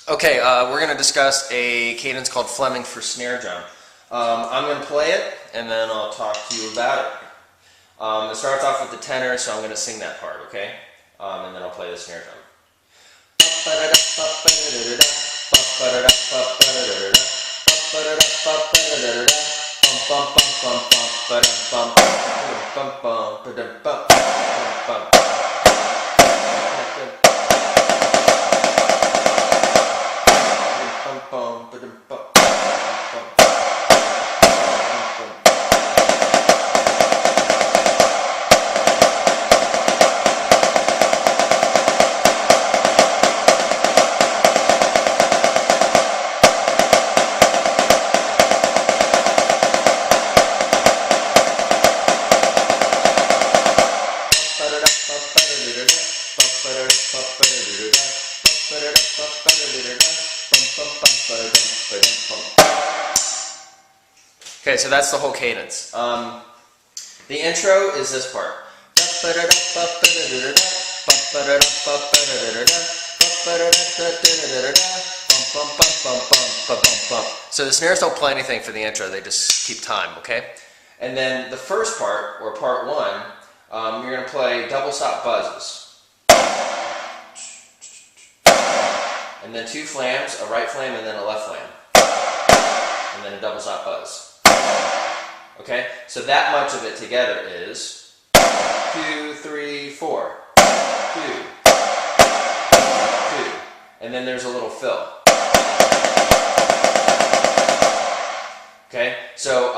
Okay, we're going to discuss a cadence called Flemming for snare drum. I'm going to play it, and then I'll talk to you about it. It starts off with the tenor, so I'm going to sing that part, okay? And then I'll play the snare drum. Okay, so that's the whole cadence. The intro is this part. So the snares don't play anything for the intro, they just keep time, okay? And then the first part, or part one, you're going to play double stop buzzes. And then two flams, a right flam and then a left flam. And then a double stop buzz. Okay, so that much of it together is 2, 3, 4, 2, 2, and then there's a little fill. Okay, so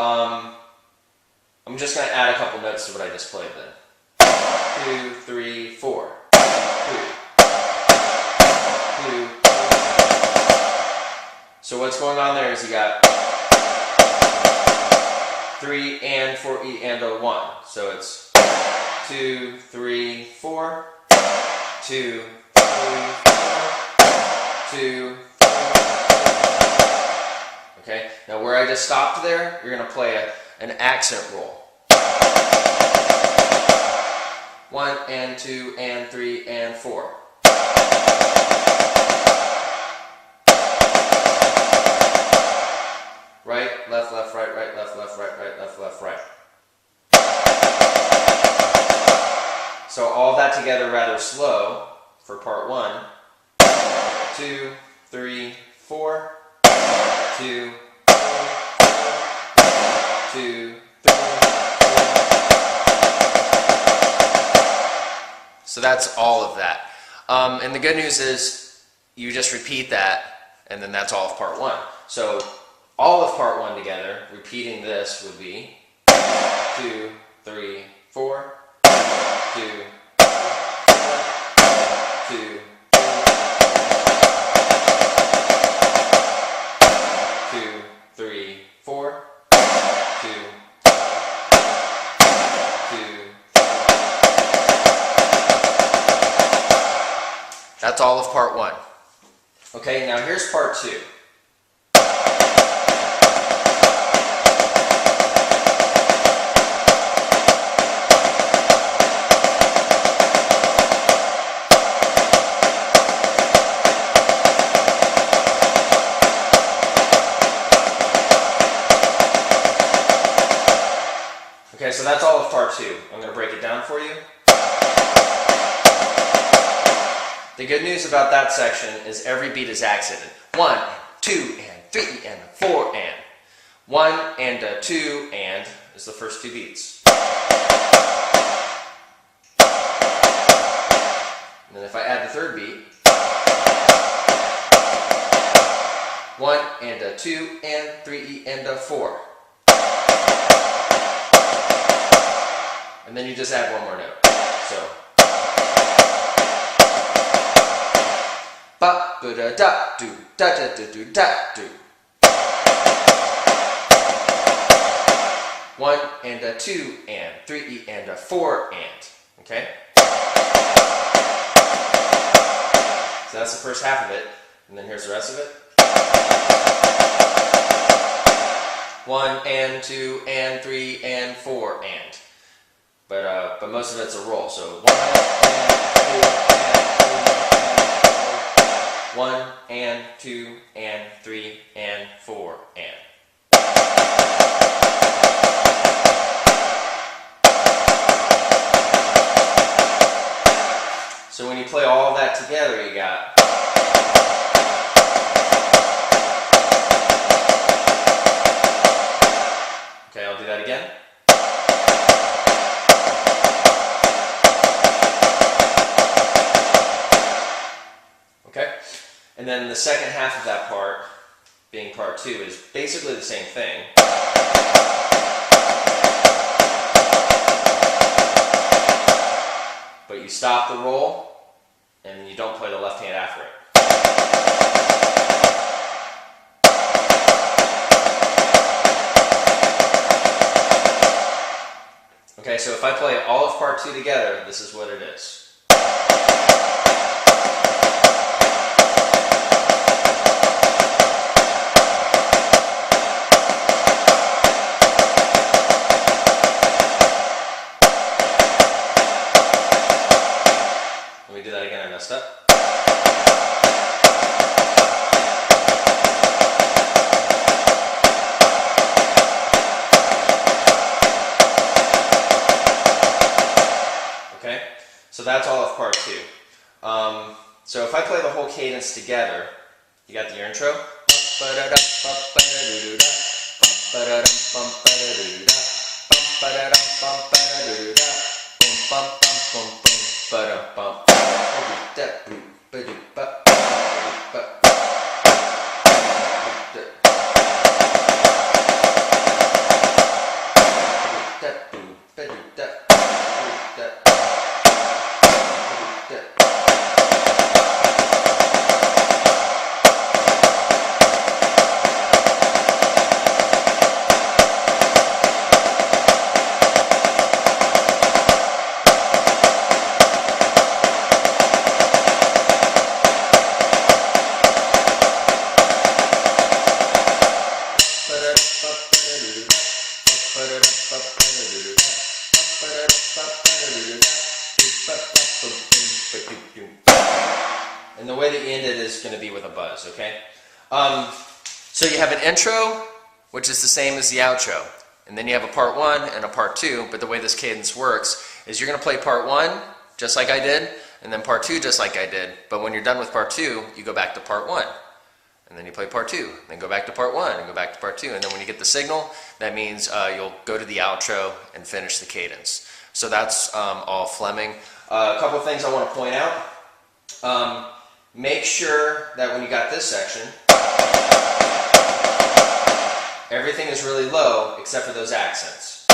I'm just going to add a couple notes to what I just played then. 2, 3, 4, 2, 2. So what's going on there is you got 3 and 4 E and a 1. So it's 2, 3, 4, 2, 3, 4, 2, 3. Okay, now where I just stopped there, you're going to play an accent roll. 1 and 2 and 3 and 4. Right, left, left, right, right, left, left, right, right, left, left, right. So all that together rather slow for part one. 2, 3, 4, 2, 2, 3. So that's all of that. And the good news is you just repeat that, and then that's all of part one. So all of part one together, repeating this, would be 2, 3, 4, 2, 2, 2, 3, 4, 2, 2. That's all of part one. Okay, now here's part two. Okay, so that's all of part two. I'm going to break it down for you. The good news about that section is every beat is accented. 1, 2, and 3, and 4, and. 1 and a 2 and is the first two beats. And then if I add the third beat, 1 and a 2 and 3 and a 4. And then you just add one more note. So, ba ba da da do da da da do da do. 1 and a 2 and 3 and a 4 and. Okay? So that's the first half of it, and then here's the rest of it. 1 and 2 and 3 and 4 and. But most of it's a roll. So 1 and 2 and 3 and 4. 1 and 2 and 3 and 4 and. So when you play all of that together, you got okay, I'll do that again. Okay? And then the second half of that part, being part 2, is basically the same thing. But you stop the roll, and you don't play the left hand after it. Okay, so if I play all of part 2 together, this is what it is. Let me do that again, I messed up. Okay, so that's all of part 2. So if I play the whole cadence together, you got the intro. And the way that you end it is going to be with a buzz, okay? So you have an intro, which is the same as the outro. And then you have a part 1 and a part 2, but the way this cadence works is you're going to play part 1 just like I did, and then part 2 just like I did. But when you're done with part 2, you go back to part 1. And then you play part 2, then go back to part 1, and go back to part 2. And then when you get the signal, that means you'll go to the outro and finish the cadence. So that's all Flemming. A couple of things I want to point out. Make sure that when you got this section, everything is really low except for those accents.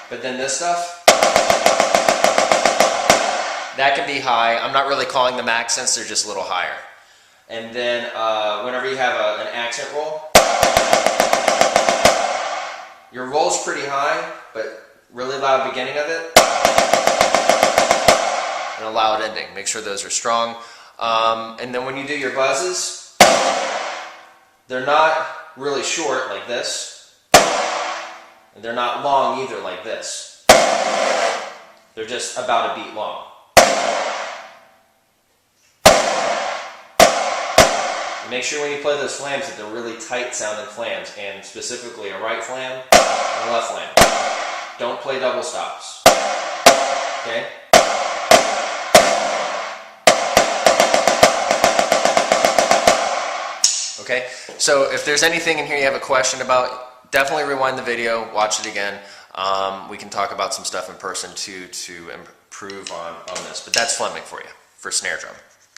But then this stuff, that can be high. I'm not really calling them accents, they're just a little higher. And then whenever you have an accent roll, your roll's pretty high, but really loud beginning of it, and a loud ending. Make sure those are strong. And then when you do your buzzes, they're not really short like this, and they're not long either like this. They're just about a beat long. And make sure when you play those flams that they're really tight sounding flams, and specifically a right flam and a left flam. Don't play double stops. Okay? Okay, so if there's anything in here you have a question about, definitely rewind the video, watch it again. We can talk about some stuff in person too to improve on this. But that's Flemming for you, for snare drum.